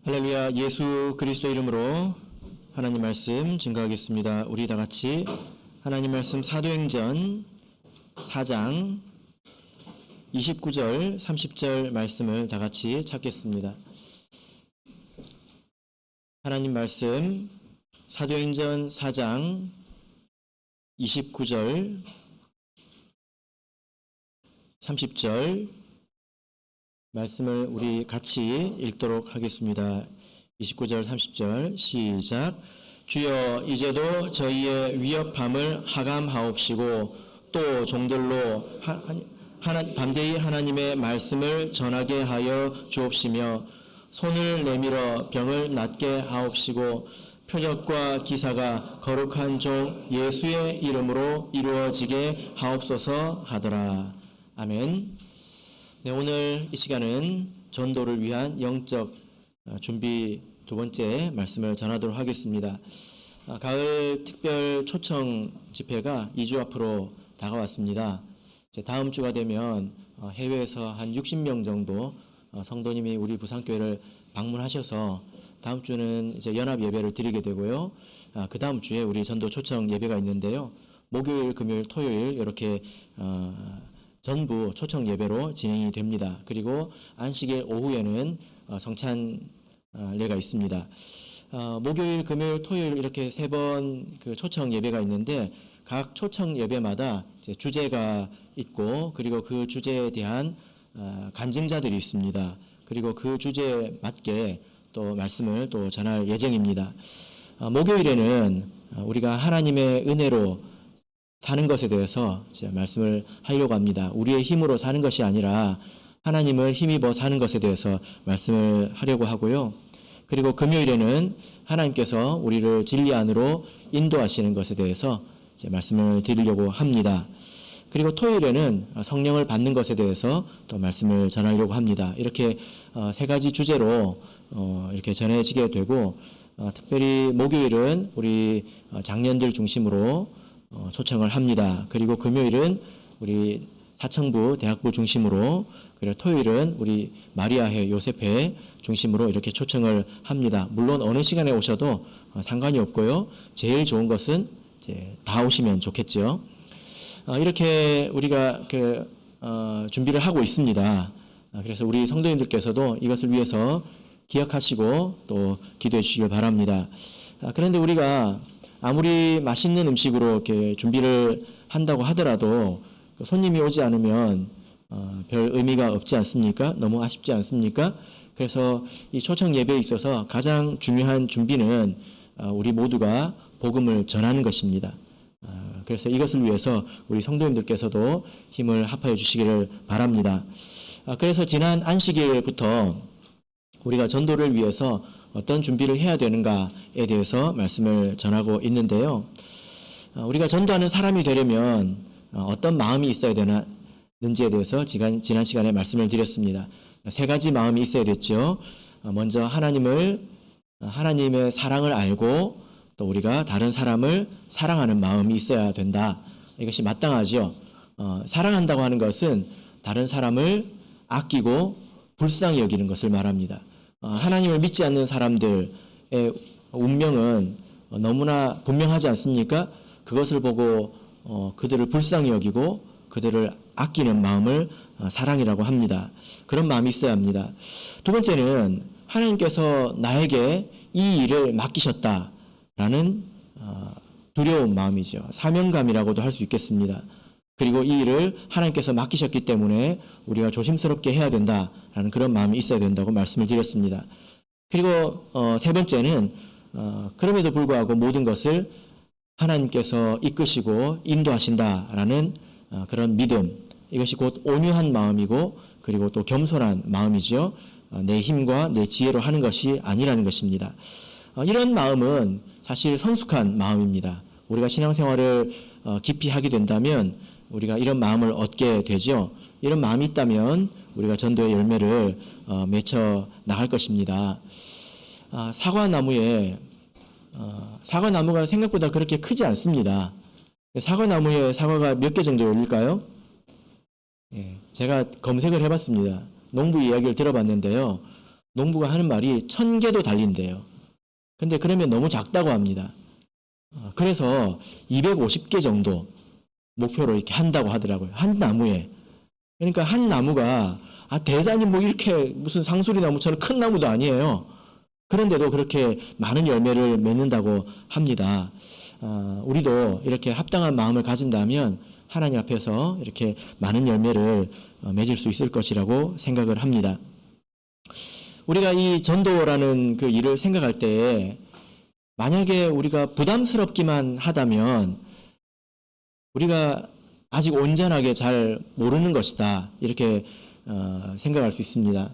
할렐루야. 예수 그리스도 이름으로 하나님 말씀 증거하겠습니다. 우리 다 같이 하나님 말씀 사도행전 4장 29절 30절 말씀을 다 같이 찾겠습니다. 하나님 말씀 사도행전 4장 29절 30절 말씀을 우리 같이 읽도록 하겠습니다. 29절 30절 시작. 주여 이제도 저희의 위협함을 하감하옵시고 또 종들로 담대히 하나님의 말씀을 전하게 하여 주옵시며 손을 내밀어 병을 낫게 하옵시고 표적과 기사가 거룩한 종 예수의 이름으로 이루어지게 하옵소서 하더라. 아멘. 네, 오늘 이 시간은 전도를 위한 영적 준비 두 번째 말씀을 전하도록 하겠습니다. 가을 특별 초청 집회가 2주 앞으로 다가왔습니다. 다음 주가 되면 해외에서 한 60명 정도 성도님이 우리 부산교회를 방문하셔서 다음 주는 이제 연합 예배를 드리게 되고요. 그 다음 주에 우리 전도 초청 예배가 있는데요. 목요일, 금요일, 토요일 이렇게 전부 초청 예배로 진행이 됩니다. 그리고 안식일 오후에는 성찬례가 있습니다. 목요일, 금요일, 토요일 이렇게 세 번 그 초청 예배가 있는데 각 초청 예배마다 주제가 있고 그리고 그 주제에 대한 간증자들이 있습니다. 그리고 그 주제에 맞게 또 말씀을 또 전할 예정입니다. 목요일에는 우리가 하나님의 은혜로 사는 것에 대해서 말씀을 하려고 합니다. 우리의 힘으로 사는 것이 아니라 하나님을 힘입어 사는 것에 대해서 말씀을 하려고 하고요. 그리고 금요일에는 하나님께서 우리를 진리 안으로 인도하시는 것에 대해서 말씀을 드리려고 합니다. 그리고 토요일에는 성령을 받는 것에 대해서 또 말씀을 전하려고 합니다. 이렇게 세 가지 주제로 이렇게 전해지게 되고 특별히 목요일은 우리 장년들 중심으로 초청을 합니다. 그리고 금요일은 우리 사청부, 대학부 중심으로, 그리고 토요일은 우리 마리아회, 요셉회 중심으로 이렇게 초청을 합니다. 물론 어느 시간에 오셔도 상관이 없고요. 제일 좋은 것은 이제 다 오시면 좋겠죠. 이렇게 우리가 준비를 하고 있습니다. 그래서 우리 성도님들께서도 이것을 위해서 기억하시고 또 기도해 주시길 바랍니다. 그런데 우리가 아무리 맛있는 음식으로 이렇게 준비를 한다고 하더라도 손님이 오지 않으면 별 의미가 없지 않습니까? 너무 아쉽지 않습니까? 그래서 이 초청 예배에 있어서 가장 중요한 준비는 우리 모두가 복음을 전하는 것입니다. 그래서 이것을 위해서 우리 성도님들께서도 힘을 합하여 주시기를 바랍니다. 그래서 지난 안식일부터 우리가 전도를 위해서 어떤 준비를 해야 되는가에 대해서 말씀을 전하고 있는데요. 우리가 전도하는 사람이 되려면 어떤 마음이 있어야 되는지에 대해서 지난 시간에 말씀을 드렸습니다. 세 가지 마음이 있어야 됐죠. 먼저 하나님의 사랑을 알고 또 우리가 다른 사람을 사랑하는 마음이 있어야 된다. 이것이 마땅하죠. 사랑한다고 하는 것은 다른 사람을 아끼고 불쌍히 여기는 것을 말합니다. 하나님을 믿지 않는 사람들의 운명은 너무나 분명하지 않습니까? 그것을 보고 그들을 불쌍히 여기고 그들을 아끼는 마음을 사랑이라고 합니다. 그런 마음이 있어야 합니다. 두 번째는 하나님께서 나에게 이 일을 맡기셨다라는 두려운 마음이죠. 사명감이라고도 할 수 있겠습니다. 그리고 이 일을 하나님께서 맡기셨기 때문에 우리가 조심스럽게 해야 된다라는 그런 마음이 있어야 된다고 말씀을 드렸습니다. 그리고 세 번째는 그럼에도 불구하고 모든 것을 하나님께서 이끄시고 인도하신다라는 그런 믿음, 이것이 곧 온유한 마음이고 그리고 또 겸손한 마음이죠. 내 힘과 내 지혜로 하는 것이 아니라는 것입니다. 이런 마음은 사실 성숙한 마음입니다. 우리가 신앙생활을 깊이 하게 된다면 우리가 이런 마음을 얻게 되죠. 이런 마음이 있다면 우리가 전도의 열매를 맺혀 나갈 것입니다. 사과나무가 생각보다 그렇게 크지 않습니다. 사과나무에 사과가 몇 개 정도 열릴까요? 제가 검색을 해봤습니다. 농부 이야기를 들어봤는데요. 농부가 하는 말이 1000개도 달린대요. 근데 그러면 너무 작다고 합니다. 그래서 250개 정도 목표로 이렇게 한다고 하더라고요. 한 나무에. 그러니까 한 나무가 대단히 뭐 이렇게 무슨 상수리 나무처럼 큰 나무도 아니에요. 그런데도 그렇게 많은 열매를 맺는다고 합니다. 우리도 이렇게 합당한 마음을 가진다면 하나님 앞에서 이렇게 많은 열매를 맺을 수 있을 것이라고 생각을 합니다. 우리가 이 전도라는 그 일을 생각할 때 만약에 우리가 부담스럽기만 하다면 우리가 아직 온전하게 잘 모르는 것이다 이렇게 생각할 수 있습니다.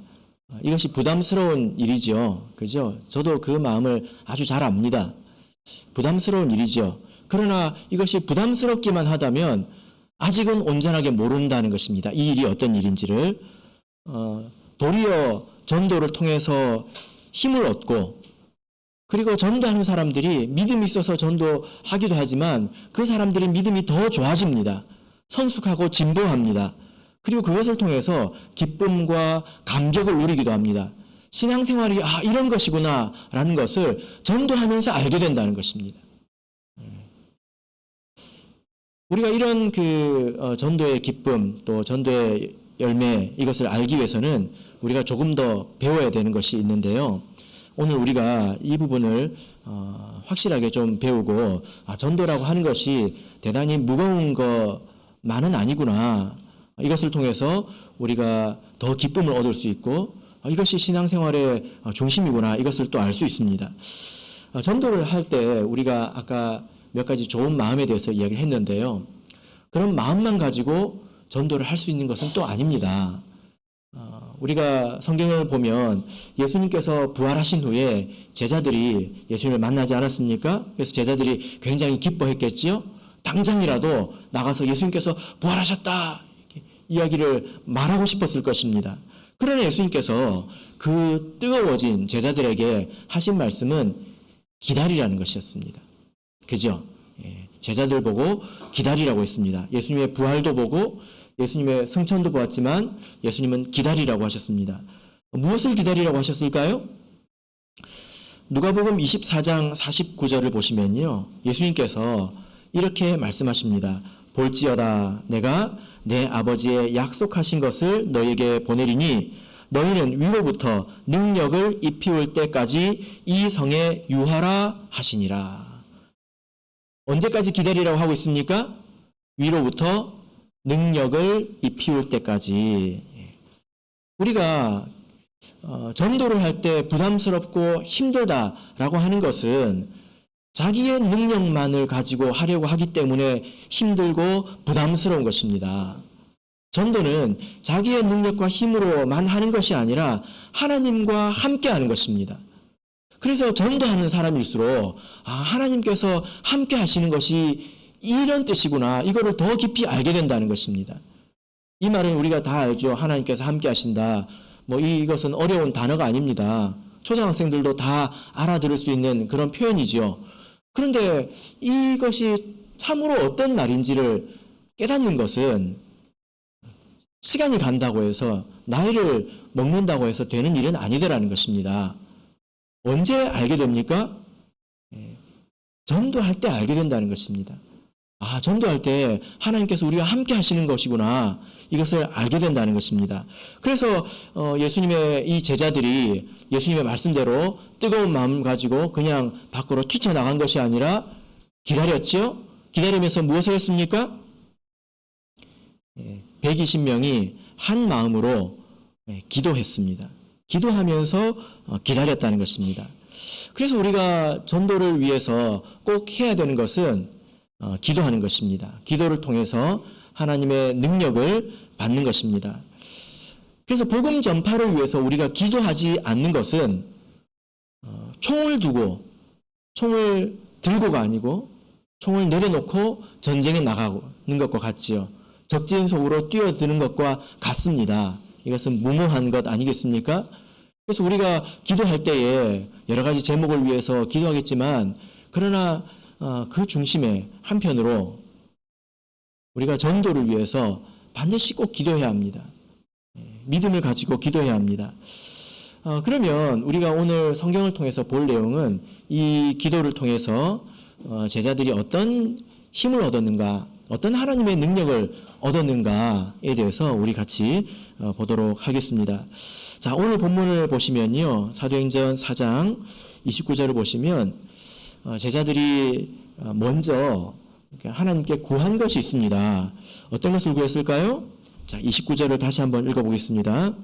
이것이 부담스러운 일이죠. 그죠? 저도 그 마음을 아주 잘 압니다. 부담스러운 일이죠. 그러나 이것이 부담스럽기만 하다면 아직은 온전하게 모른다는 것입니다. 이 일이 어떤 일인지를. 도리어 전도를 통해서 힘을 얻고 그리고 전도하는 사람들이 믿음이 있어서 전도하기도 하지만 그 사람들의 믿음이 더 좋아집니다. 성숙하고 진보합니다. 그리고 그것을 통해서 기쁨과 감격을 누리기도 합니다. 신앙생활이 이런 것이구나 라는 것을 전도하면서 알게 된다는 것입니다. 우리가 이런 전도의 기쁨 또 전도의 열매 이것을 알기 위해서는 우리가 조금 더 배워야 되는 것이 있는데요. 오늘 우리가 이 부분을 확실하게 좀 배우고 전도라고 하는 것이 대단히 무거운 것만은 아니구나. 이것을 통해서 우리가 더 기쁨을 얻을 수 있고 이것이 신앙생활의 중심이구나. 이것을 또 알 수 있습니다. 전도를 할 때 우리가 아까 몇 가지 좋은 마음에 대해서 이야기를 했는데요. 그런 마음만 가지고 전도를 할 수 있는 것은 또 아닙니다. 우리가 성경을 보면 예수님께서 부활하신 후에 제자들이 예수님을 만나지 않았습니까? 그래서 제자들이 굉장히 기뻐했겠지요. 당장이라도 나가서 예수님께서 부활하셨다 이렇게 이야기를 말하고 싶었을 것입니다. 그러나 예수님께서 그 뜨거워진 제자들에게 하신 말씀은 기다리라는 것이었습니다. 그죠? 제자들 보고 기다리라고 했습니다. 예수님의 부활도 보고 예수님의 승천도 보았지만 예수님은 기다리라고 하셨습니다. 무엇을 기다리라고 하셨을까요? 누가복음 24장 49절을 보시면요. 예수님께서 이렇게 말씀하십니다. 볼지어다 내가 내 아버지의 약속하신 것을 너희에게 보내리니 너희는 위로부터 능력을 입히올 때까지 이 성에 유하라 하시니라. 언제까지 기다리라고 하고 있습니까? 위로부터 능력을 입히올 때까지. 우리가 전도를 할 때 부담스럽고 힘들다라고 하는 것은 자기의 능력만을 가지고 하려고 하기 때문에 힘들고 부담스러운 것입니다. 전도는 자기의 능력과 힘으로만 하는 것이 아니라 하나님과 함께 하는 것입니다. 그래서 전도하는 사람일수록 하나님께서 함께 하시는 것이 이런 뜻이구나. 이거를 더 깊이 알게 된다는 것입니다. 이 말은 우리가 다 알죠. 하나님께서 함께 하신다. 이것은 어려운 단어가 아닙니다. 초등학생들도 다 알아들을 수 있는 그런 표현이죠. 그런데 이것이 참으로 어떤 말인지를 깨닫는 것은 시간이 간다고 해서 나이를 먹는다고 해서 되는 일은 아니더라는 것입니다. 언제 알게 됩니까? 전도할 때 알게 된다는 것입니다. 전도할 때 하나님께서 우리와 함께 하시는 것이구나. 이것을 알게 된다는 것입니다. 그래서 예수님의 이 제자들이 예수님의 말씀대로 뜨거운 마음을 가지고 그냥 밖으로 뛰쳐나간 것이 아니라 기다렸죠. 기다리면서 무엇을 했습니까? 120명이 한 마음으로 기도했습니다. 기도하면서 기다렸다는 것입니다. 그래서 우리가 전도를 위해서 꼭 해야 되는 것은 기도하는 것입니다. 기도를 통해서 하나님의 능력을 받는 것입니다. 그래서 복음 전파를 위해서 우리가 기도하지 않는 것은 총을 들고가 아니고 총을 내려놓고 전쟁에 나가는 것과 같지요. 적진 속으로 뛰어드는 것과 같습니다. 이것은 무모한 것 아니겠습니까? 그래서 우리가 기도할 때에 여러 가지 제목을 위해서 기도하겠지만 그러나 그 중심에 한편으로 우리가 전도를 위해서 반드시 꼭 기도해야 합니다. 믿음을 가지고 기도해야 합니다. 그러면 우리가 오늘 성경을 통해서 볼 내용은 이 기도를 통해서 제자들이 어떤 힘을 얻었는가, 어떤 하나님의 능력을 얻었는가에 대해서 우리 같이 보도록 하겠습니다. 자, 오늘 본문을 보시면요, 사도행전 4장 29절을 보시면 제자들이 먼저 하나님께 구한 것이 있습니다. 어떤 것을 구했을까요? 자, 29절을 다시 한번 읽어보겠습니다.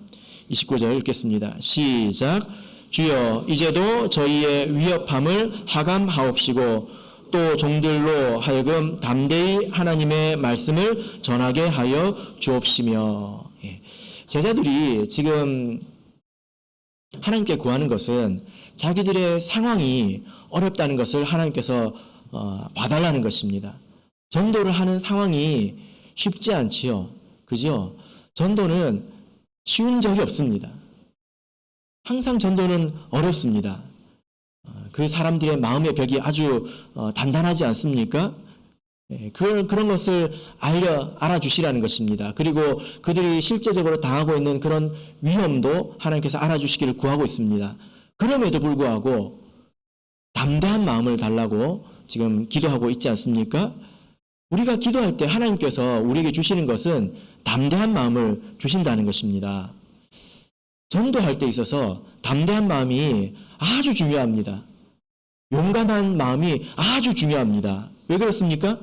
29절 읽겠습니다. 시작. 주여, 이제도 저희의 위협함을 하감하옵시고 또 종들로 하여금 담대히 하나님의 말씀을 전하게 하여 주옵시며. 제자들이 지금 하나님께 구하는 것은 자기들의 상황이 어렵다는 것을 하나님께서 봐달라는 것입니다. 전도를 하는 상황이 쉽지 않지요. 그죠? 전도는 쉬운 적이 없습니다. 항상 전도는 어렵습니다. 그 사람들의 마음의 벽이 아주 단단하지 않습니까? 그런 것을 알아주시라는 것입니다. 그리고 그들이 실제적으로 당하고 있는 그런 위험도 하나님께서 알아주시기를 구하고 있습니다. 그럼에도 불구하고 담대한 마음을 달라고 지금 기도하고 있지 않습니까? 우리가 기도할 때 하나님께서 우리에게 주시는 것은 담대한 마음을 주신다는 것입니다. 전도할 때 있어서 담대한 마음이 아주 중요합니다. 용감한 마음이 아주 중요합니다. 왜 그렇습니까?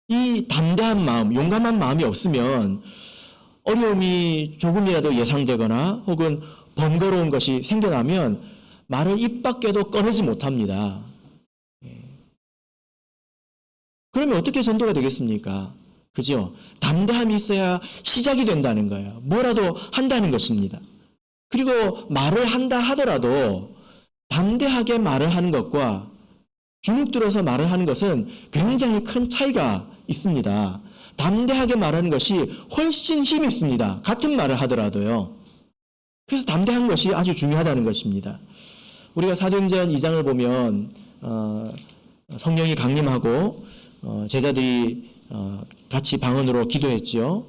이 담대한 마음, 용감한 마음이 없으면 어려움이 조금이라도 예상되거나 혹은 번거로운 것이 생겨나면 말을 입 밖에도 꺼내지 못합니다. 그러면 어떻게 전도가 되겠습니까? 그죠? 담대함이 있어야 시작이 된다는 거예요. 뭐라도 한다는 것입니다. 그리고 말을 한다 하더라도 담대하게 말을 하는 것과 주눅 들어서 말을 하는 것은 굉장히 큰 차이가 있습니다. 담대하게 말하는 것이 훨씬 힘이 있습니다. 같은 말을 하더라도요. 그래서 담대한 것이 아주 중요하다는 것입니다. 우리가 사도행전 2장을 보면 성령이 강림하고 제자들이 같이 방언으로 기도했죠.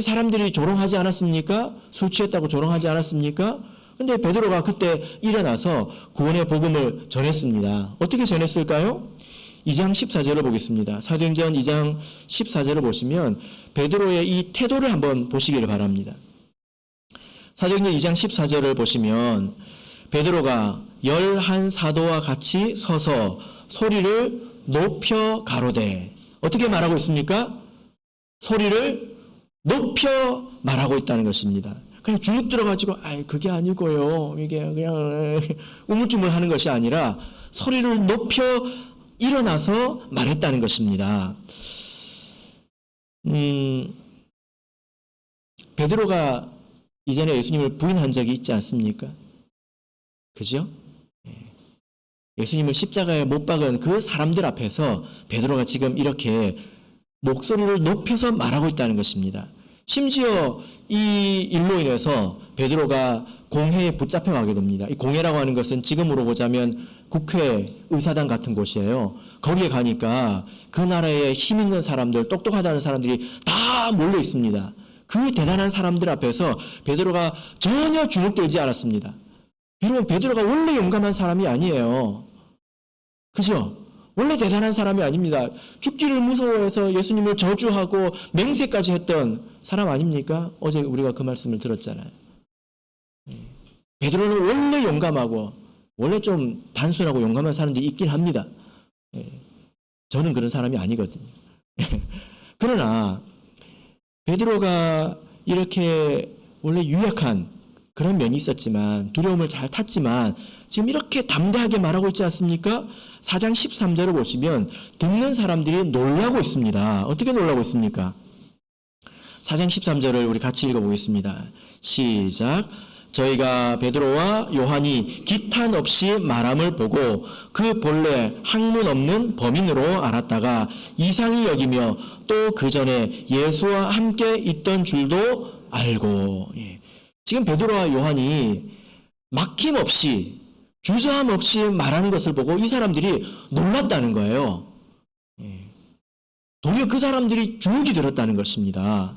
사람들이 조롱하지 않았습니까? 술 취했다고 조롱하지 않았습니까? 근데 베드로가 그때 일어나서 구원의 복음을 전했습니다. 어떻게 전했을까요? 2장 14절을 보겠습니다. 사도행전 2장 14절을 보시면 베드로의 이 태도를 한번 보시기를 바랍니다. 사도행전 2장 14절을 보시면 베드로가 11 사도와 같이 서서 소리를 높여 가로되, 어떻게 말하고 있습니까? 소리를 높여 말하고 있다는 것입니다. 그냥 주눅 들어가지고 그게 아니고요, 이게 그냥 우물쭈물하는 것이 아니라 소리를 높여 일어나서 말했다는 것입니다. 베드로가 이전에 예수님을 부인한 적이 있지 않습니까? 그죠? 예수님을 십자가에 못 박은 그 사람들 앞에서 베드로가 지금 이렇게 목소리를 높여서 말하고 있다는 것입니다. 심지어 이 일로 인해서 베드로가 공회에 붙잡혀가게 됩니다. 이 공회라고 하는 것은 지금으로 보자면 국회, 의사당 같은 곳이에요. 거기에 가니까 그 나라에 힘 있는 사람들, 똑똑하다는 사람들이 다 몰려 있습니다. 그 대단한 사람들 앞에서 베드로가 전혀 주눅들지 않았습니다. 여러분, 베드로가 원래 용감한 사람이 아니에요. 그죠? 원래 대단한 사람이 아닙니다. 죽기를 무서워해서 예수님을 저주하고 맹세까지 했던 사람 아닙니까? 어제 우리가 그 말씀을 들었잖아요. 베드로는 원래 용감하고 원래 좀 단순하고 용감한 사람들이 있긴 합니다. 저는 그런 사람이 아니거든요. 그러나 베드로가 이렇게 원래 유약한 그런 면이 있었지만, 두려움을 잘 탔지만 지금 이렇게 담대하게 말하고 있지 않습니까? 4장 13절을 보시면 듣는 사람들이 놀라고 있습니다. 어떻게 놀라고 있습니까? 4장 13절을 우리 같이 읽어보겠습니다. 시작. 저희가 베드로와 요한이 기탄 없이 말함을 보고 그 본래 학문 없는 범인으로 알았다가 이상히 여기며 또 그 전에 예수와 함께 있던 줄도 알고. 지금 베드로와 요한이 막힘없이 주저함 없이 말하는 것을 보고 이 사람들이 놀랐다는 거예요. 도리어 그 사람들이 주눅이 들었다는 것입니다.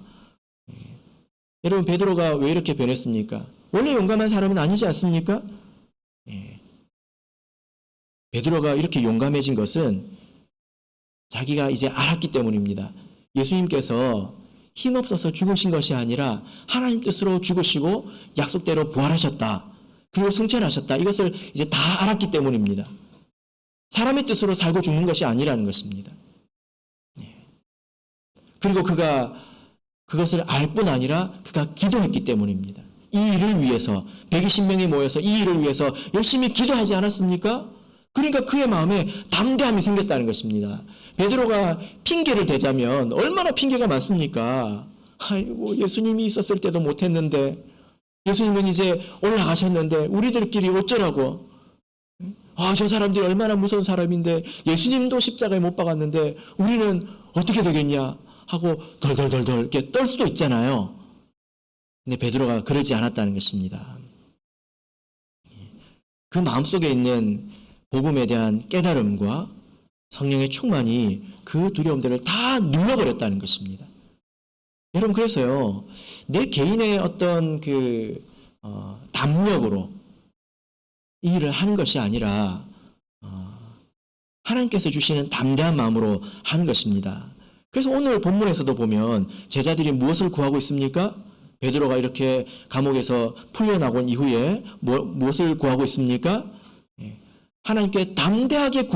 여러분, 베드로가 왜 이렇게 변했습니까? 원래 용감한 사람은 아니지 않습니까? 예. 베드로가 이렇게 용감해진 것은 자기가 이제 알았기 때문입니다. 예수님께서 힘없어서 죽으신 것이 아니라 하나님 뜻으로 죽으시고 약속대로 부활하셨다. 그리고 승천하셨다. 이것을 이제 다 알았기 때문입니다. 사람의 뜻으로 살고 죽는 것이 아니라는 것입니다. 그리고 그가 그것을 알 뿐 아니라 그가 기도했기 때문입니다. 이 일을 위해서 120명이 모여서 이 일을 위해서 열심히 기도하지 않았습니까? 그러니까 그의 마음에 담대함이 생겼다는 것입니다. 베드로가 핑계를 대자면 얼마나 핑계가 많습니까? 아이고, 예수님이 있었을 때도 못했는데, 예수님은 이제 올라가셨는데 우리들끼리 어쩌라고? 저 사람들이 얼마나 무서운 사람인데 예수님도 십자가에 못 박았는데 우리는 어떻게 되겠냐 하고 덜덜덜덜 이렇게 떨 수도 있잖아요. 근데 베드로가 그러지 않았다는 것입니다. 그 마음속에 있는 복음에 대한 깨달음과 성령의 충만이 그 두려움들을 다 눌러버렸다는 것입니다. 여러분, 그래서요, 내 개인의 어떤 담력으로 이 일을 하는 것이 아니라 하나님께서 주시는 담대한 마음으로 하는 것입니다. 그래서 오늘 본문에서도 보면 제자들이 무엇을 구하고 있습니까? 베드로가 이렇게 감옥에서 풀려나온 이후에 무엇을 구하고 있습니까? 하나님께 담대하게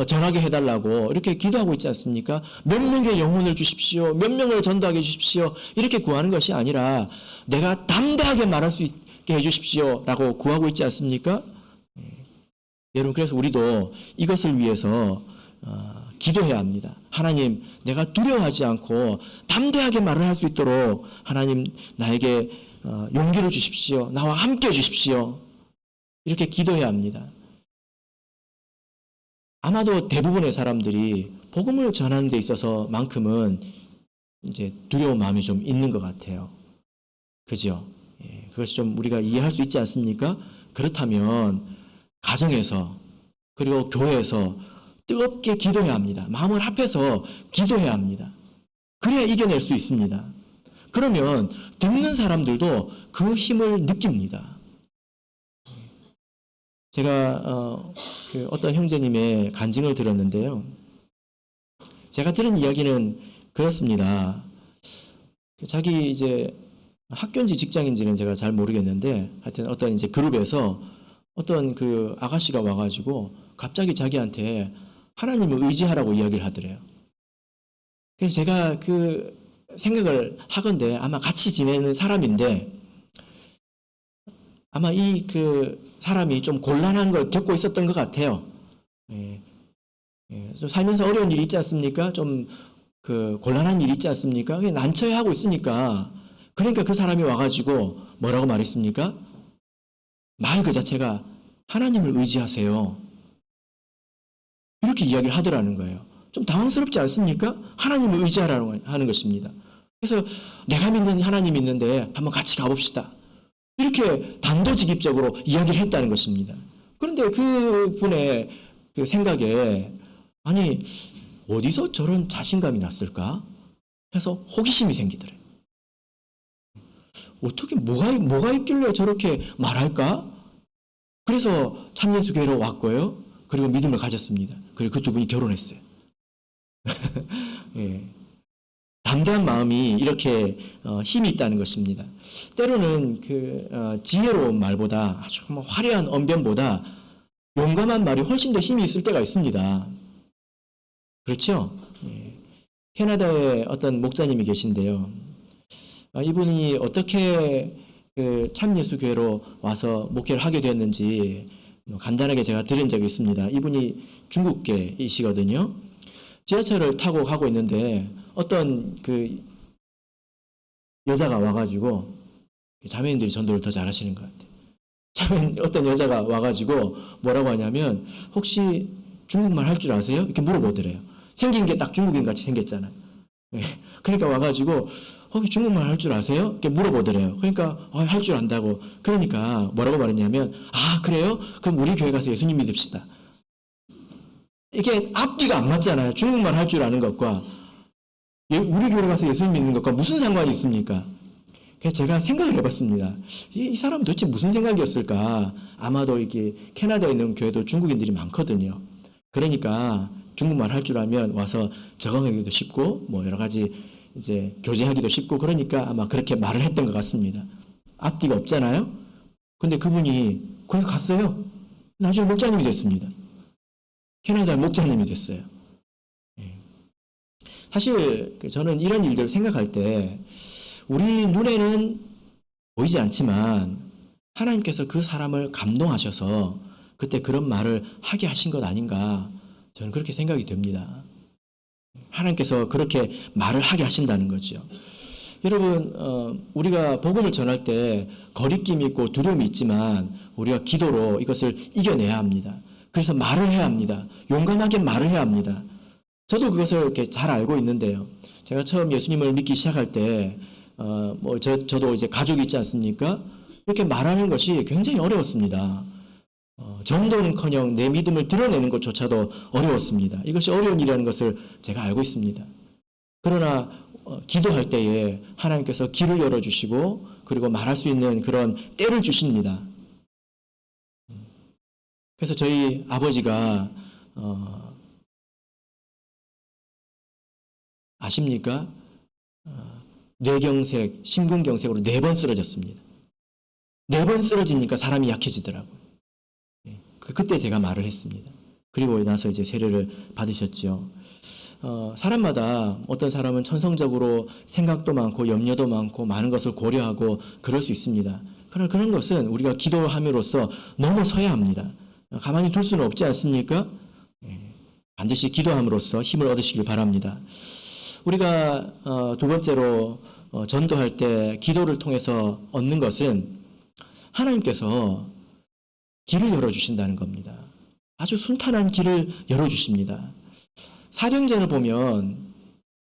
전하게 해달라고 이렇게 기도하고 있지 않습니까? 몇 명의 영혼을 주십시오. 몇 명을 전도하게 해주십시오. 이렇게 구하는 것이 아니라 내가 담대하게 말할 수 있게 해주십시오. 라고 구하고 있지 않습니까? 여러분, 그래서 우리도 이것을 위해서 기도해야 합니다. 하나님, 내가 두려워하지 않고 담대하게 말을 할 수 있도록 하나님 나에게 용기를 주십시오. 나와 함께 해주십시오. 이렇게 기도해야 합니다. 아마도 대부분의 사람들이 복음을 전하는 데 있어서만큼은 이제 두려운 마음이 좀 있는 것 같아요. 그죠? 그것이 좀 우리가 이해할 수 있지 않습니까? 그렇다면 가정에서 그리고 교회에서 뜨겁게 기도해야 합니다. 마음을 합해서 기도해야 합니다. 그래야 이겨낼 수 있습니다. 그러면 듣는 사람들도 그 힘을 느낍니다. 제가 어떤 형제님의 간증을 들었는데요. 제가 들은 이야기는 그렇습니다. 자기 이제 학교인지 직장인지는 제가 잘 모르겠는데, 하여튼 어떤 이제 그룹에서 어떤 그 아가씨가 와가지고 갑자기 자기한테 하나님을 의지하라고 이야기를 하더래요. 그래서 제가 그 생각을 하건대 아마 같이 지내는 사람인데, 아마 그 사람이 좀 곤란한 걸 겪고 있었던 것 같아요. 좀 살면서 어려운 일이 있지 않습니까? 좀 곤란한 일이 있지 않습니까? 난처해 하고 있으니까. 그러니까 그 사람이 와가지고 뭐라고 말했습니까? 말 그 자체가 하나님을 의지하세요. 이렇게 이야기를 하더라는 거예요. 좀 당황스럽지 않습니까? 하나님을 의지하라고 하는 것입니다. 그래서 내가 믿는 하나님이 있는데 한번 같이 가봅시다. 이렇게 단도직입적으로 이야기를 했다는 것입니다. 그런데 그분의 그 생각에 아니 어디서 저런 자신감이 났을까? 해서 호기심이 생기더래요. 어떻게 뭐가 있길래 저렇게 말할까? 그래서 참예수교회로 왔고요. 그리고 믿음을 가졌습니다. 그리고 그 두 분이 결혼했어요. 예. 담대한 마음이 이렇게 힘이 있다는 것입니다. 때로는 지혜로운 말보다 아주 화려한 언변보다 용감한 말이 훨씬 더 힘이 있을 때가 있습니다. 그렇죠? 예. 캐나다에 어떤 목사님이 계신데요. 이분이 어떻게 참예수교회로 와서 목회를 하게 되었는지 간단하게 제가 들은 적이 있습니다. 이분이 중국계이시거든요. 지하철을 타고 가고 있는데 어떤 여자가 와가지고 자매인들이 전도를 더 잘하시는 것 같아요. 어떤 여자가 와가지고 뭐라고 하냐면 혹시 중국말 할 줄 아세요? 이렇게 물어보더래요. 생긴 게 딱 중국인 같이 생겼잖아요. 그러니까 와가지고 혹시 중국말 할 줄 아세요? 이렇게 물어보더래요. 그러니까 할 줄 안다고. 그러니까 뭐라고 말했냐면 그래요? 그럼 우리 교회 가서 예수님 믿읍시다. 이게 앞뒤가 안 맞잖아요. 중국말 할 줄 아는 것과 우리 교회 가서 예수님 믿는 것과 무슨 상관이 있습니까? 그래서 제가 생각을 해봤습니다. 이 사람은 도대체 무슨 생각이었을까? 아마도 이게 캐나다에 있는 교회도 중국인들이 많거든요. 그러니까 중국말 할 줄 알면 와서 적응하기도 쉽고 뭐 여러 가지 이제 교제하기도 쉽고 그러니까 아마 그렇게 말을 했던 것 같습니다. 앞뒤가 없잖아요. 근데 그분이 거기 갔어요. 나중에 목자님이 됐습니다. 캐나다 목자님이 됐어요. 사실 저는 이런 일들을 생각할 때 우리 눈에는 보이지 않지만 하나님께서 그 사람을 감동하셔서 그때 그런 말을 하게 하신 것 아닌가 저는 그렇게 생각이 됩니다. 하나님께서 그렇게 말을 하게 하신다는 거죠. 여러분 우리가 복음을 전할 때 거리낌이 있고 두려움이 있지만 우리가 기도로 이것을 이겨내야 합니다. 그래서 말을 해야 합니다. 용감하게 말을 해야 합니다. 저도 그것을 이렇게 잘 알고 있는데요. 제가 처음 예수님을 믿기 시작할 때 저도 이제 가족이 있지 않습니까? 이렇게 말하는 것이 굉장히 어려웠습니다. 정도는커녕 내 믿음을 드러내는 것조차도 어려웠습니다. 이것이 어려운 일이라는 것을 제가 알고 있습니다. 그러나 기도할 때에 하나님께서 길을 열어주시고 그리고 말할 수 있는 그런 때를 주십니다. 그래서 저희 아버지가 아십니까? 뇌경색, 심근경색으로 4번 쓰러졌습니다. 4번 쓰러지니까 사람이 약해지더라고요. 그때 제가 말을 했습니다. 그리고 나서 이제 세례를 받으셨죠. 사람마다 어떤 사람은 천성적으로 생각도 많고 염려도 많고 많은 것을 고려하고 그럴 수 있습니다. 그러나 그런 것은 우리가 기도함으로써 넘어서야 합니다. 가만히 둘 수는 없지 않습니까? 반드시 기도함으로써 힘을 얻으시길 바랍니다. 우리가 두 번째로 전도할 때 기도를 통해서 얻는 것은 하나님께서 길을 열어주신다는 겁니다. 아주 순탄한 길을 열어주십니다. 사도행전을 보면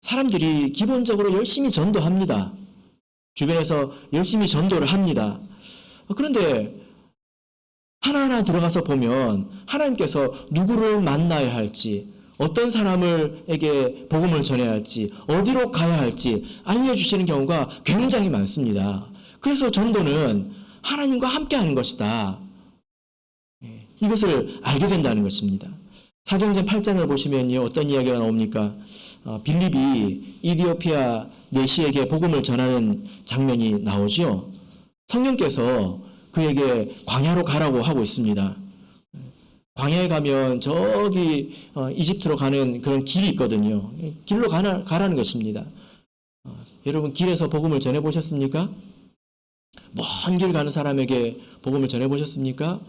사람들이 기본적으로 열심히 전도합니다. 주변에서 열심히 전도를 합니다. 그런데 하나하나 들어가서 보면 하나님께서 누구를 만나야 할지, 어떤 사람에게 복음을 전해야 할지, 어디로 가야 할지 알려주시는 경우가 굉장히 많습니다. 그래서 전도는 하나님과 함께 하는 것이다. 이것을 알게 된다는 것입니다. 사도행전 8장을 보시면요, 어떤 이야기가 나옵니까? 빌립이 이디오피아 내시에게 복음을 전하는 장면이 나오죠. 성령께서 그에게 광야로 가라고 하고 있습니다. 광야에 가면 저기 이집트로 가는 그런 길이 있거든요. 길로 가라는 것입니다. 여러분 길에서 복음을 전해보셨습니까? 먼 길 가는 사람에게 복음을 전해보셨습니까?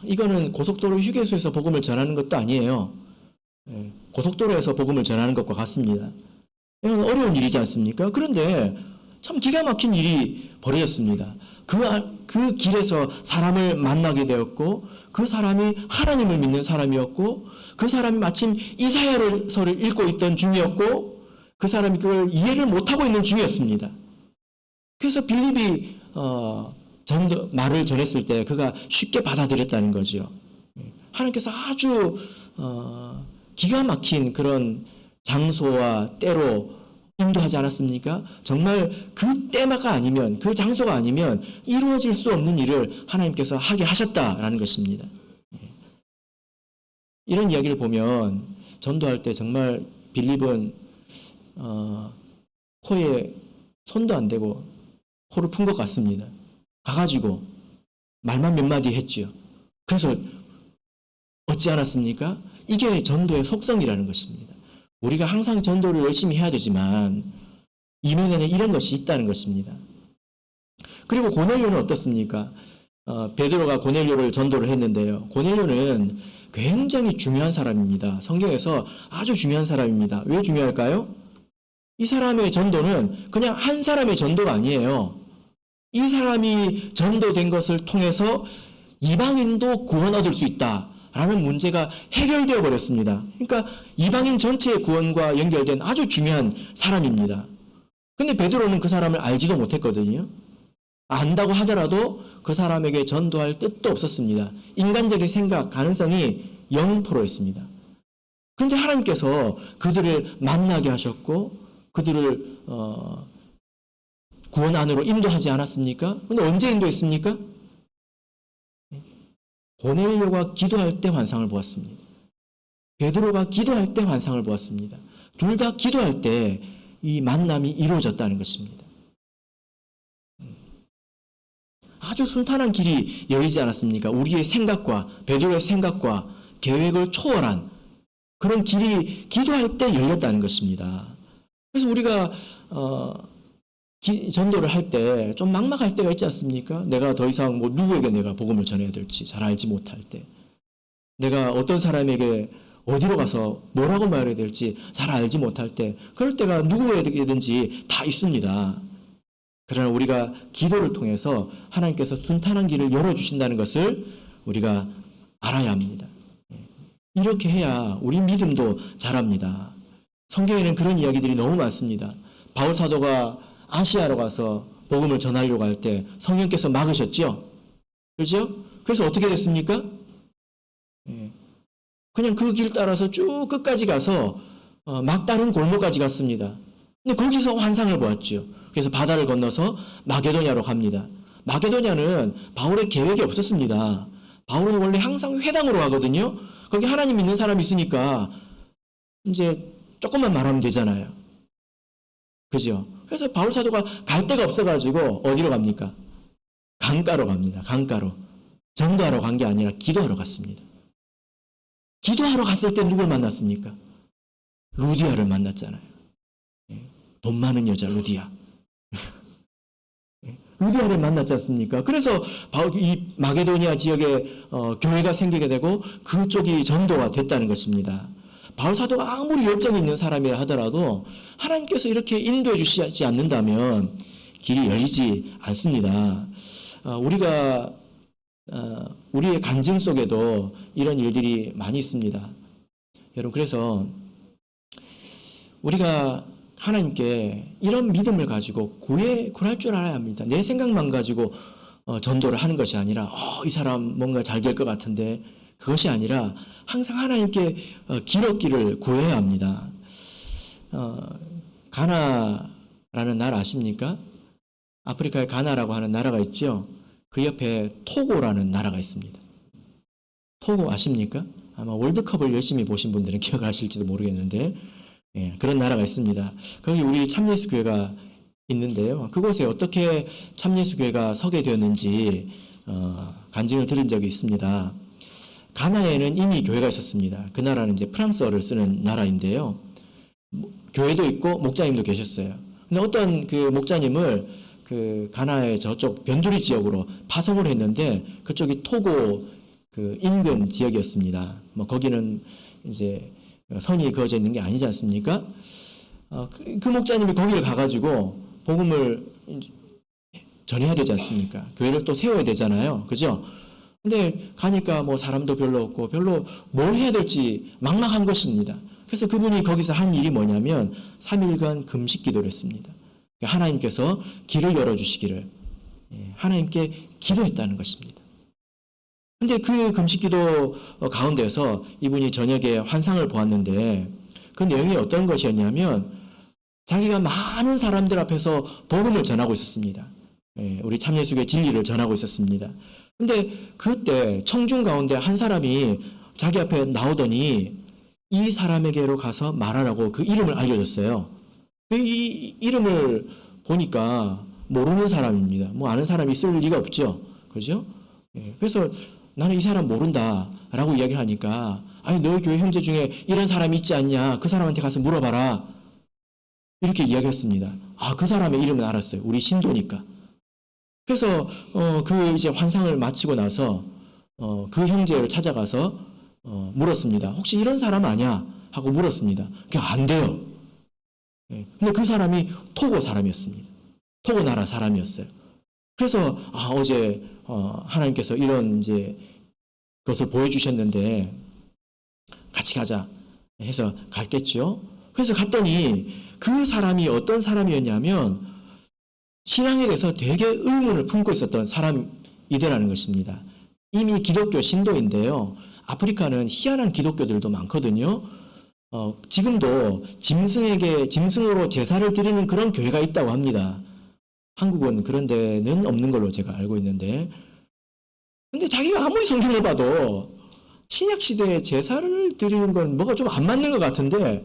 이거는 고속도로 휴게소에서 복음을 전하는 것도 아니에요. 고속도로에서 복음을 전하는 것과 같습니다. 이건 어려운 일이지 않습니까? 그런데 참 기가 막힌 일이 벌어졌습니다. 그 길에서 사람을 만나게 되었고 그 사람이 하나님을 믿는 사람이었고 그 사람이 마침 이사야서를 읽고 있던 중이었고 그 사람이 그걸 이해를 못하고 있는 중이었습니다. 그래서 빌립이 말을 전했을 때 그가 쉽게 받아들였다는 거죠. 하나님께서 아주 기가 막힌 그런 장소와 때로 인도하지 않았습니까? 정말 그 때마가 아니면 그 장소가 아니면 이루어질 수 없는 일을 하나님께서 하게 하셨다라는 것입니다. 이런 이야기를 보면 전도할 때 정말 빌립은 코에 손도 안 대고 코를 푼 것 같습니다. 가가지고 말만 몇 마디 했지요. 그래서 어찌 않았습니까? 이게 전도의 속성이라는 것입니다. 우리가 항상 전도를 열심히 해야 되지만 이면에는 이런 것이 있다는 것입니다. 그리고 고넬료는 어떻습니까? 베드로가 고넬료를 전도를 했는데요. 고넬료는 굉장히 중요한 사람입니다. 성경에서 아주 중요한 사람입니다. 왜 중요할까요? 이 사람의 전도는 그냥 한 사람의 전도가 아니에요. 이 사람이 전도된 것을 통해서 이방인도 구원 얻을 수 있다라는 문제가 해결되어 버렸습니다. 그러니까 이방인 전체의 구원과 연결된 아주 중요한 사람입니다. 근데 베드로는 그 사람을 알지도 못했거든요. 안다고 하더라도 그 사람에게 전도할 뜻도 없었습니다. 인간적인 생각, 가능성이 0%였습니다. 그런데 하나님께서 그들을 만나게 하셨고 그들을 구원 안으로 인도하지 않았습니까? 근데 언제 인도했습니까? 고넬료가 기도할 때 환상을 보았습니다. 베드로가 기도할 때 환상을 보았습니다. 둘 다 기도할 때 이 만남이 이루어졌다는 것입니다. 아주 순탄한 길이 열리지 않았습니까? 우리의 생각과 베드로의 생각과 계획을 초월한 그런 길이 기도할 때 열렸다는 것입니다. 그래서 우리가 전도를 할 때 좀 막막할 때가 있지 않습니까? 내가 더 이상 뭐 누구에게 내가 복음을 전해야 될지 잘 알지 못할 때, 내가 어떤 사람에게 어디로 가서 뭐라고 말해야 될지 잘 알지 못할 때, 그럴 때가 누구에게든지 다 있습니다. 그러나 우리가 기도를 통해서 하나님께서 순탄한 길을 열어주신다는 것을 우리가 알아야 합니다. 이렇게 해야 우리 믿음도 자랍니다. 성경에는 그런 이야기들이 너무 많습니다. 바울 사도가 아시아로 가서 복음을 전하려고 할 때 성령께서 막으셨죠? 그렇죠? 그래서 어떻게 됐습니까? 그냥 그 길 따라서 쭉 끝까지 가서 막다른 골목까지 갔습니다. 근데 거기서 환상을 보았죠. 그래서 바다를 건너서 마게도냐로 갑니다. 마게도냐는 바울의 계획이 없었습니다. 바울은 원래 항상 회당으로 가거든요. 거기 하나님 믿는 사람이 있으니까 이제 조금만 말하면 되잖아요. 그죠? 그래서 바울 사도가 갈 데가 없어가지고 어디로 갑니까? 강가로 갑니다. 강가로. 전도하러 간 게 아니라 기도하러 갔습니다. 기도하러 갔을 때 누굴 만났습니까? 루디아를 만났잖아요. 돈 많은 여자 루디아. 루디아를 만났지 않습니까? 그래서 이 마게도니아 지역에 교회가 생기게 되고 그쪽이 전도가 됐다는 것입니다. 바울 사도가 아무리 열정이 있는 사람이라 하더라도 하나님께서 이렇게 인도해 주시지 않는다면 길이 열리지 않습니다. 우리가 우리의 간증 속에도 이런 일들이 많이 있습니다. 여러분, 그래서 우리가 하나님께 이런 믿음을 가지고 구할 줄 알아야 합니다. 내 생각만 가지고 전도를 하는 것이 아니라 이 사람 뭔가 잘 될 것 같은데, 그것이 아니라 항상 하나님께 길 얻기를 구해야 합니다. 가나라는 나라 아십니까? 아프리카에 가나라고 하는 나라가 있죠. 그 옆에 토고라는 나라가 있습니다. 토고 아십니까? 아마 월드컵을 열심히 보신 분들은 기억하실지도 모르겠는데, 그런 나라가 있습니다. 거기 우리 참예수 교회가 있는데요. 그곳에 어떻게 참예수 교회가 서게 되었는지 간증을 들은 적이 있습니다. 가나에는 이미 교회가 있었습니다. 그 나라는 이제 프랑스어를 쓰는 나라인데요. 교회도 있고 목자님도 계셨어요. 근데 어떤 그 목자님을 그 가나의 저쪽 변두리 지역으로 파송을 했는데, 그쪽이 토고 그 인근 지역이었습니다. 뭐 거기는 이제 선이 그어져 있는 게 아니지 않습니까? 그 목자님이 거기를 가가지고 복음을 전해야 되지 않습니까? 교회를 또 세워야 되잖아요. 그죠? 근데 가니까 뭐 사람도 별로 없고 별로 뭘 해야 될지 막막한 것입니다. 그래서 그분이 거기서 한 일이 뭐냐면 3일간 금식 기도를 했습니다. 하나님께서 길을 열어주시기를 하나님께 기도했다는 것입니다. 근데 그 금식 기도 가운데서 이분이 저녁에 환상을 보았는데, 그 내용이 어떤 것이었냐면 자기가 많은 사람들 앞에서 복음을 전하고 있었습니다. 우리 참예수교의 진리를 전하고 있었습니다. 근데 그때 청중 가운데 한 사람이 자기 앞에 나오더니 이 사람에게로 가서 말하라고 그 이름을 알려줬어요. 이 이름을 보니까 모르는 사람입니다. 뭐 아는 사람이 있을 리가 없죠. 그죠? 그래서 나는 이 사람 모른다라고 이야기를 하니까, 아니 너희 교회 형제 중에 이런 사람이 있지 않냐, 그 사람한테 가서 물어봐라, 이렇게 이야기했습니다. 그 사람의 이름은 알았어요. 우리 신도니까. 그래서 그 이제 환상을 마치고 나서 그 형제를 찾아가서 물었습니다. 혹시 이런 사람 아니야? 하고 물었습니다. 그게 안 돼요. 근데 그 사람이 토고 사람이었습니다. 토고 나라 사람이었어요. 그래서 어제 하나님께서 이런 이제 것을 보여주셨는데 같이 가자 해서 갔겠죠. 그래서 갔더니 그 사람이 어떤 사람이었냐면 신앙에 대해서 되게 의문을 품고 있었던 사람이더라는 것입니다. 이미 기독교 신도인데요. 아프리카는 희한한 기독교들도 많거든요. 지금도 짐승으로 제사를 드리는 그런 교회가 있다고 합니다. 한국은 그런 데는 없는 걸로 제가 알고 있는데, 근데 자기가 아무리 성경을 봐도 신약 시대에 제사를 드리는 건 뭐가 좀 안 맞는 것 같은데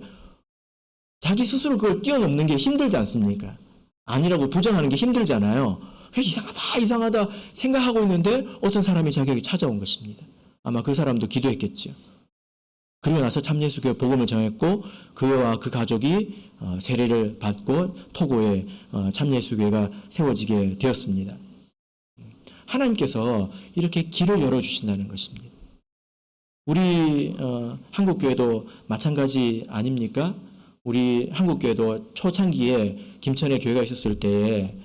자기 스스로 그걸 뛰어넘는 게 힘들지 않습니까? 아니라고 부정하는 게 힘들잖아요. 이상하다 이상하다 생각하고 있는데 어떤 사람이 자기에게 찾아온 것입니다. 아마 그 사람도 기도했겠죠. 그리고 나서 참예수교회 복음을 정했고 그와 그 가족이 세례를 받고 토고에 참예수교회가 세워지게 되었습니다. 하나님께서 이렇게 길을 열어주신다는 것입니다. 우리 한국교회도 마찬가지 아닙니까? 우리 한국교회도 초창기에 김천에 교회가 있었을 때에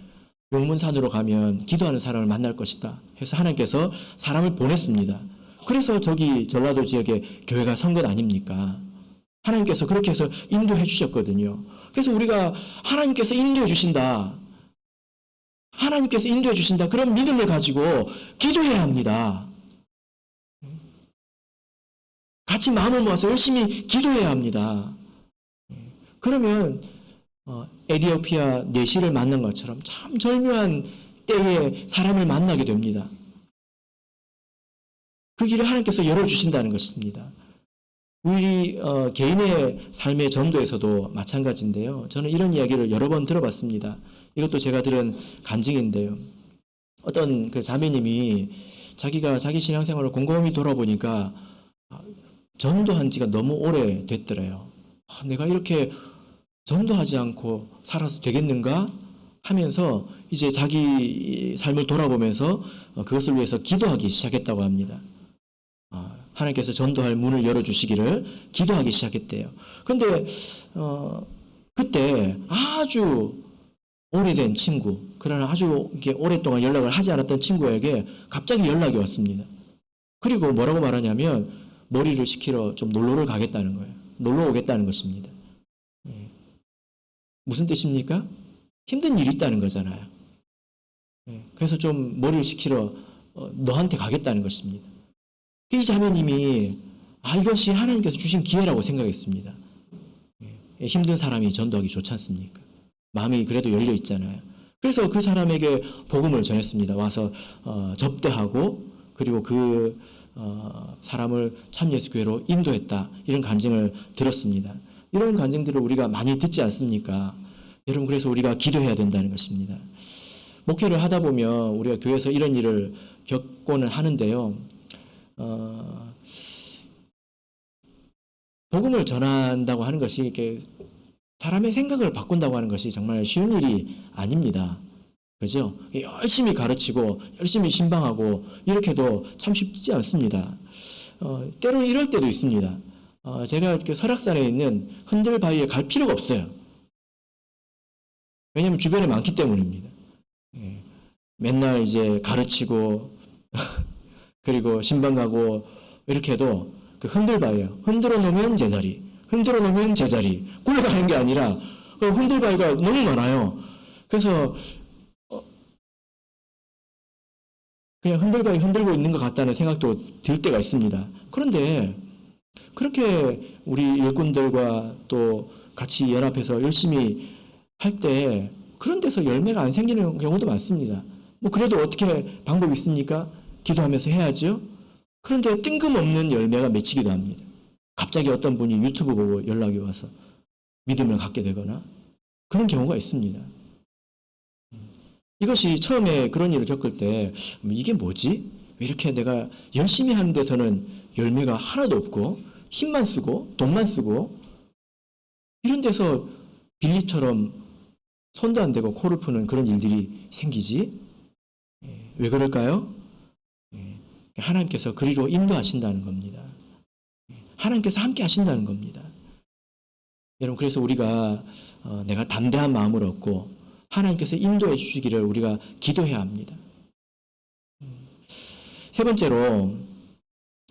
용문산으로 가면 기도하는 사람을 만날 것이다 해서 하나님께서 사람을 보냈습니다. 그래서 저기 전라도 지역에 교회가 선 것 아닙니까? 하나님께서 그렇게 해서 인도해 주셨거든요. 그래서 우리가 하나님께서 인도해 주신다. 하나님께서 인도해 주신다. 그런 믿음을 가지고 기도해야 합니다. 같이 마음을 모아서 열심히 기도해야 합니다. 그러면 에디오피아 내시를 만난 것처럼 참 절묘한 때에 사람을 만나게 됩니다. 그 길을 하나님께서 열어주신다는 것입니다. 우리 개인의 삶의 전도에서도 마찬가지인데요. 저는 이런 이야기를 여러 번 들어봤습니다. 이것도 제가 들은 간증인데요. 어떤 그 자매님이 자기가 자기 신앙생활을 곰곰이 돌아보니까 전도한 지가 너무 오래 됐더래요. 내가 이렇게 전도하지 않고 살아서 되겠는가 하면서 이제 자기 삶을 돌아보면서 그것을 위해서 기도하기 시작했다고 합니다. 하나님께서 전도할 문을 열어주시기를 기도하기 시작했대요. 그런데 그때 아주 오래된 친구, 그러나 아주 이렇게 오랫동안 연락을 하지 않았던 친구에게 갑자기 연락이 왔습니다. 그리고 뭐라고 말하냐면 머리를 식히러 좀 놀러를 가겠다는 거예요. 놀러 오겠다는 것입니다. 무슨 뜻입니까? 힘든 일이 있다는 거잖아요. 그래서 좀 머리를 식히러 너한테 가겠다는 것입니다. 이 자매님이 이것이 하나님께서 주신 기회라고 생각했습니다. 힘든 사람이 전도하기 좋지 않습니까? 마음이 그래도 열려 있잖아요. 그래서 그 사람에게 복음을 전했습니다. 와서 접대하고 그리고 그 사람을 참예수교회로 인도했다. 이런 간증을 들었습니다. 이런 간증들을 우리가 많이 듣지 않습니까? 여러분, 그래서 우리가 기도해야 된다는 것입니다. 목회를 하다 보면 우리가 교회에서 이런 일을 겪고는 하는데요. 복음을 전한다고 하는 것이 이렇게 사람의 생각을 바꾼다고 하는 것이 정말 쉬운 일이 아닙니다. 그죠? 열심히 가르치고 열심히 신방하고 이렇게도 참 쉽지 않습니다. 때로는 이럴 때도 있습니다. 제가 설악산에 있는 흔들바위에 갈 필요가 없어요. 왜냐하면 주변에 많기 때문입니다. 맨날 이제 가르치고 그리고 신방 가고 이렇게 해도 그 흔들바위예요. 흔들어 놓으면 제자리, 흔들어 놓으면 제자리. 굴러가는 게 아니라 흔들바위가 너무 많아요. 그래서 그냥 흔들바위 흔들고 있는 것 같다는 생각도 들 때가 있습니다. 그런데 그렇게 우리 일꾼들과 또 같이 연합해서 열심히 할 때 그런 데서 열매가 안 생기는 경우도 많습니다. 뭐 그래도 어떻게 방법이 있습니까? 기도하면서 해야죠. 그런데 뜬금없는 열매가 맺히기도 합니다. 갑자기 어떤 분이 유튜브 보고 연락이 와서 믿음을 갖게 되거나 그런 경우가 있습니다. 이것이 처음에 그런 일을 겪을 때 이게 뭐지? 왜 이렇게 내가 열심히 하는 데서는 열매가 하나도 없고 힘만 쓰고 돈만 쓰고 이런 데서 빌리처럼 손도 안 대고 코를 푸는 그런 일들이 생기지? 왜 그럴까요? 하나님께서 그리로 인도하신다는 겁니다. 하나님께서 함께 하신다는 겁니다. 여러분, 그래서 우리가 내가 담대한 마음을 얻고 하나님께서 인도해 주시기를 우리가 기도해야 합니다. 세 번째로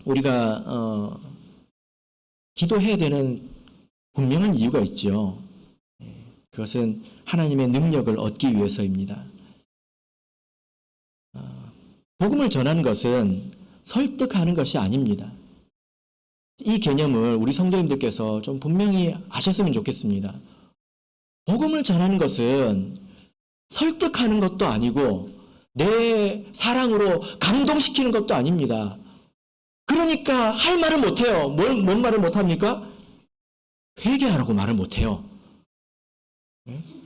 우리가 기도해야 되는 분명한 이유가 있죠. 그것은 하나님의 능력을 얻기 위해서입니다. 복음을 전하는 것은 설득하는 것이 아닙니다. 이 개념을 우리 성도님들께서 좀 분명히 아셨으면 좋겠습니다. 복음을 전하는 것은 설득하는 것도 아니고 내 사랑으로 감동시키는 것도 아닙니다. 그러니까 할 말을 못해요. 뭔 말을 못합니까? 회개하라고 말을 못해요.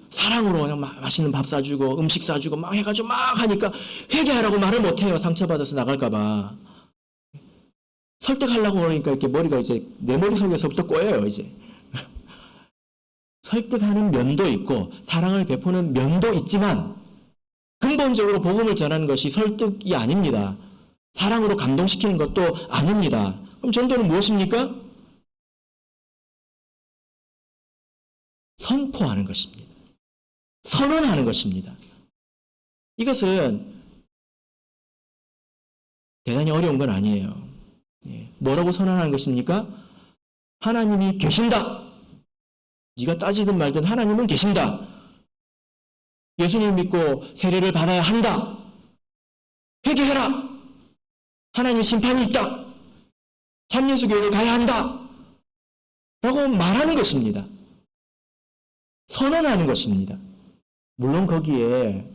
사랑으로 그냥 막 맛있는 밥 사주고 음식 사주고 막 해가지고 막 하니까 회개하라고 말을 못해요. 상처받아서 나갈까봐. 설득하려고 그러니까 이렇게 머리가 이제 내 머릿속에서부터 꼬여요, 이제. 설득하는 면도 있고 사랑을 베푸는 면도 있지만 근본적으로 복음을 전하는 것이 설득이 아닙니다. 사랑으로 감동시키는 것도 아닙니다. 그럼 전도는 무엇입니까? 선포하는 것입니다. 선언하는 것입니다. 이것은 대단히 어려운 건 아니에요. 뭐라고 선언하는 것입니까? 하나님이 계신다. 네가 따지든 말든 하나님은 계신다. 예수님 믿고 세례를 받아야 한다. 회개해라. 하나님의 심판이 있다. 참예수 교회를 가야 한다. 라고 말하는 것입니다. 선언하는 것입니다. 물론 거기에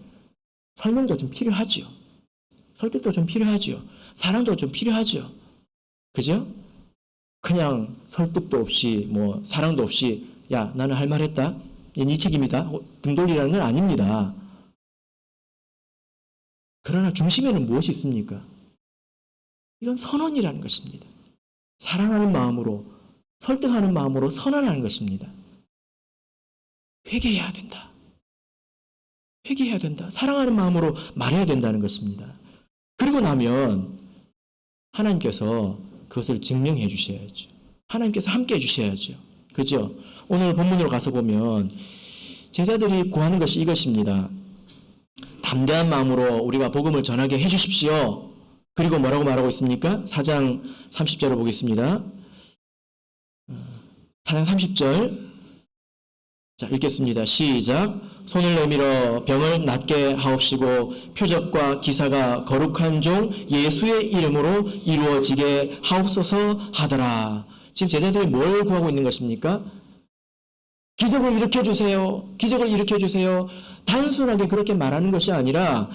설명도 좀 필요하죠. 설득도 좀 필요하죠. 사랑도 좀 필요하죠. 그죠? 그냥 설득도 없이 뭐 사랑도 없이 야 나는 할 말 했다. 네 책임이다. 등 돌리라는 건 아닙니다. 그러나 중심에는 무엇이 있습니까? 이건 선언이라는 것입니다. 사랑하는 마음으로 설득하는 마음으로 선언하는 것입니다. 회개해야 된다. 회개해야 된다. 사랑하는 마음으로 말해야 된다는 것입니다. 그리고 나면 하나님께서 그것을 증명해 주셔야죠. 하나님께서 함께 해 주셔야죠. 그죠? 오늘 본문으로 가서 보면 제자들이 구하는 것이 이것입니다. 담대한 마음으로 우리가 복음을 전하게 해 주십시오. 그리고 뭐라고 말하고 있습니까? 4장 30절을 보겠습니다. 4장 30절 자, 읽겠습니다. 시작. 손을 내밀어 병을 낫게 하옵시고 표적과 기사가 거룩한 종 예수의 이름으로 이루어지게 하옵소서 하더라. 지금 제자들이 뭘 구하고 있는 것입니까? 기적을 일으켜주세요. 기적을 일으켜주세요. 단순하게 그렇게 말하는 것이 아니라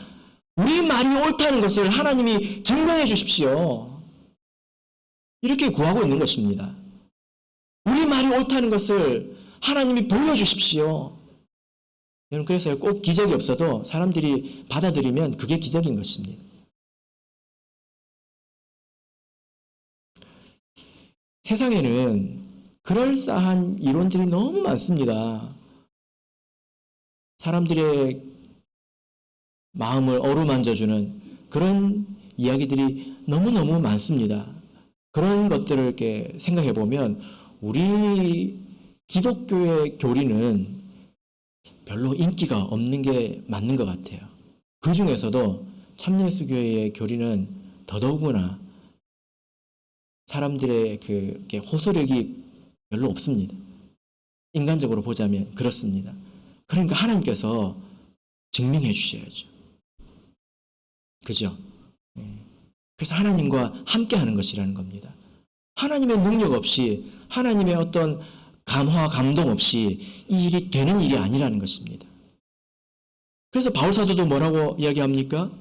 우리 말이 옳다는 것을 하나님이 증명해 주십시오. 이렇게 구하고 있는 것입니다. 우리 말이 옳다는 것을 하나님이 보여주십시오. 여러분 그래서 꼭 기적이 없어도 사람들이 받아들이면 그게 기적인 것입니다. 세상에는 그럴싸한 이론들이 너무 많습니다. 사람들의 마음을 어루만져주는 그런 이야기들이 너무너무 많습니다. 그런 것들을 이렇게 생각해 보면 우리 기독교의 교리는 별로 인기가 없는 게 맞는 것 같아요. 그 중에서도 참예수교회의 교리는 더더구나 사람들의 그 호소력이 별로 없습니다. 인간적으로 보자면 그렇습니다. 그러니까 하나님께서 증명해 주셔야죠. 그죠? 그래서 하나님과 함께 하는 것이라는 겁니다. 하나님의 능력 없이 하나님의 어떤 감화, 감동 없이 이 일이 되는 일이 아니라는 것입니다. 그래서 바울사도도 뭐라고 이야기합니까?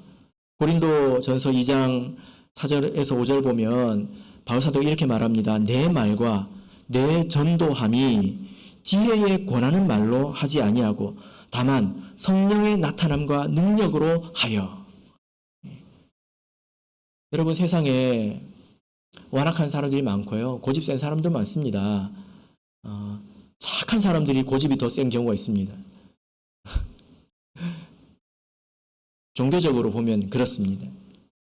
고린도 전서 2장 4절에서 5절 보면 바울사도 이렇게 말합니다. 내 말과 내 전도함이 지혜의 권하는 말로 하지 아니하고 다만 성령의 나타남과 능력으로 하여. 여러분 세상에 완악한 사람들이 많고요. 고집 센 사람도 많습니다. 착한 사람들이 고집이 더 센 경우가 있습니다. 종교적으로 보면 그렇습니다.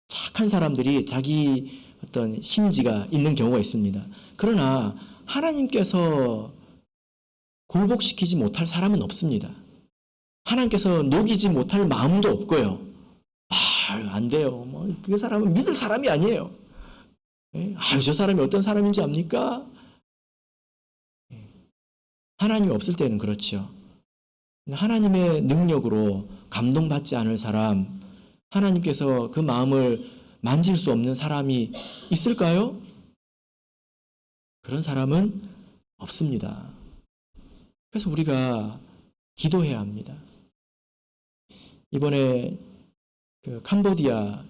착한 사람들이 자기 어떤 심지가 있는 경우가 있습니다. 그러나 하나님께서 굴복시키지 못할 사람은 없습니다. 하나님께서 녹이지 못할 마음도 없고요. 안 돼요. 그 사람은 믿을 사람이 아니에요. 저 사람이 어떤 사람인지 압니까? 하나님이 없을 때는 그렇죠. 하나님의 능력으로 감동받지 않을 사람, 하나님께서 그 마음을 만질 수 없는 사람이 있을까요? 그런 사람은 없습니다. 그래서 우리가 기도해야 합니다. 이번에 그 캄보디아에서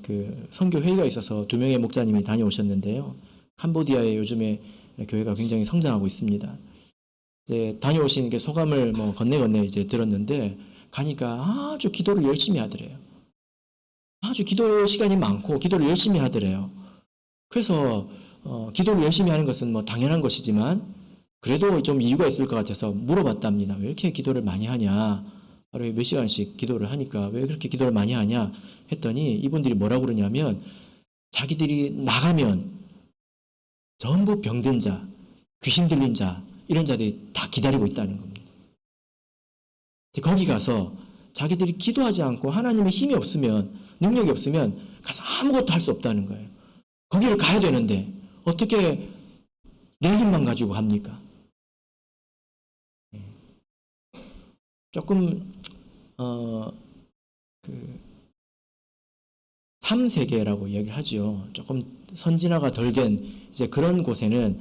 그 선교 회의가 있어서 2명의 목자님이 다녀오셨는데요. 캄보디아의 요즘에 교회가 굉장히 성장하고 있습니다. 이제 다녀오신 게 소감을 뭐 건네 이제 들었는데 가니까 아주 기도를 열심히 하더래요. 아주 기도 시간이 많고 기도를 열심히 하더래요. 그래서 기도를 열심히 하는 것은 뭐 당연한 것이지만 그래도 좀 이유가 있을 것 같아서 물어봤답니다. 왜 이렇게 기도를 많이 하냐? 하루에 몇 시간씩 기도를 하니까 왜 그렇게 기도를 많이 하냐? 했더니 이분들이 뭐라고 그러냐면 자기들이 나가면 전부 병든 자, 귀신 들린 자 이런 자들이 다 기다리고 있다는 겁니다. 거기 가서 자기들이 기도하지 않고 하나님의 힘이 없으면 능력이 없으면 가서 아무것도 할 수 없다는 거예요. 거기를 가야 되는데 어떻게 내 힘만 가지고 합니까? 조금 그 3세계라고 이야기를 하죠. 조금 선진화가 덜 된 이제 그런 곳에는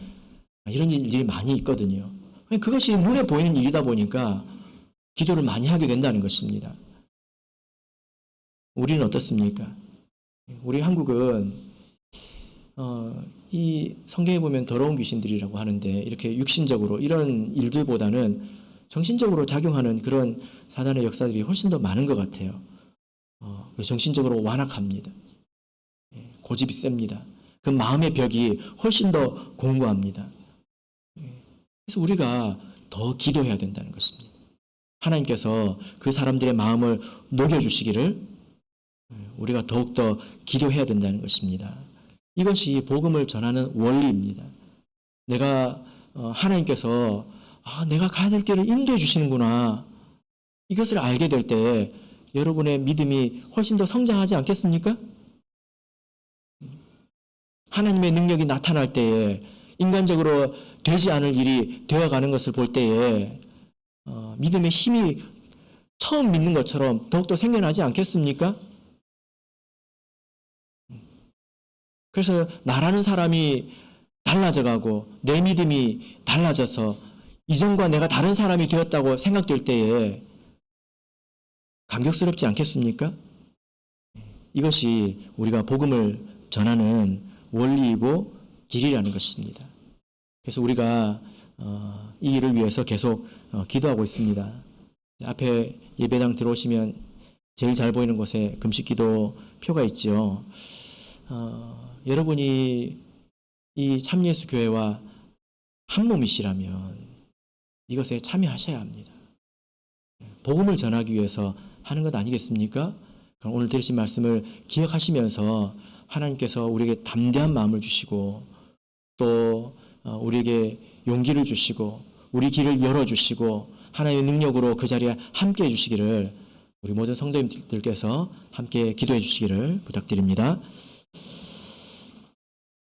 이런 일들이 많이 있거든요. 그것이 눈에 보이는 일이다 보니까 기도를 많이 하게 된다는 것입니다. 우리는 어떻습니까? 우리 한국은 이 성경에 보면 더러운 귀신들이라고 하는데 이렇게 육신적으로 이런 일들보다는 정신적으로 작용하는 그런 사단의 역사들이 훨씬 더 많은 것 같아요. 정신적으로 완악합니다. 고집이 셉니다. 그 마음의 벽이 훨씬 더 공고합니다. 그래서 우리가 더 기도해야 된다는 것입니다. 하나님께서 그 사람들의 마음을 녹여주시기를 우리가 더욱더 기도해야 된다는 것입니다. 이것이 복음을 전하는 원리입니다. 내가 하나님께서 내가 가야 될 길을 인도해 주시는구나. 이것을 알게 될 때 여러분의 믿음이 훨씬 더 성장하지 않겠습니까? 하나님의 능력이 나타날 때에 인간적으로 되지 않을 일이 되어가는 것을 볼 때에 믿음의 힘이 처음 믿는 것처럼 더욱더 생겨나지 않겠습니까? 그래서 나라는 사람이 달라져가고 내 믿음이 달라져서 이전과 내가 다른 사람이 되었다고 생각될 때에 감격스럽지 않겠습니까? 이것이 우리가 복음을 전하는 원리이고 길이라는 것입니다. 그래서 우리가 이 일을 위해서 계속 기도하고 있습니다. 앞에 예배당 들어오시면 제일 잘 보이는 곳에 금식기도 표가 있죠. 여러분이 이 참예수교회와 한 몸이시라면 이것에 참여하셔야 합니다. 복음을 전하기 위해서 하는 것 아니겠습니까? 그럼 오늘 들으신 말씀을 기억하시면서 하나님께서 우리에게 담대한 마음을 주시고 또 우리에게 용기를 주시고 우리 길을 열어주시고 하나님의 능력으로 그 자리에 함께 해주시기를 우리 모든 성도님들께서 함께 기도해 주시기를 부탁드립니다.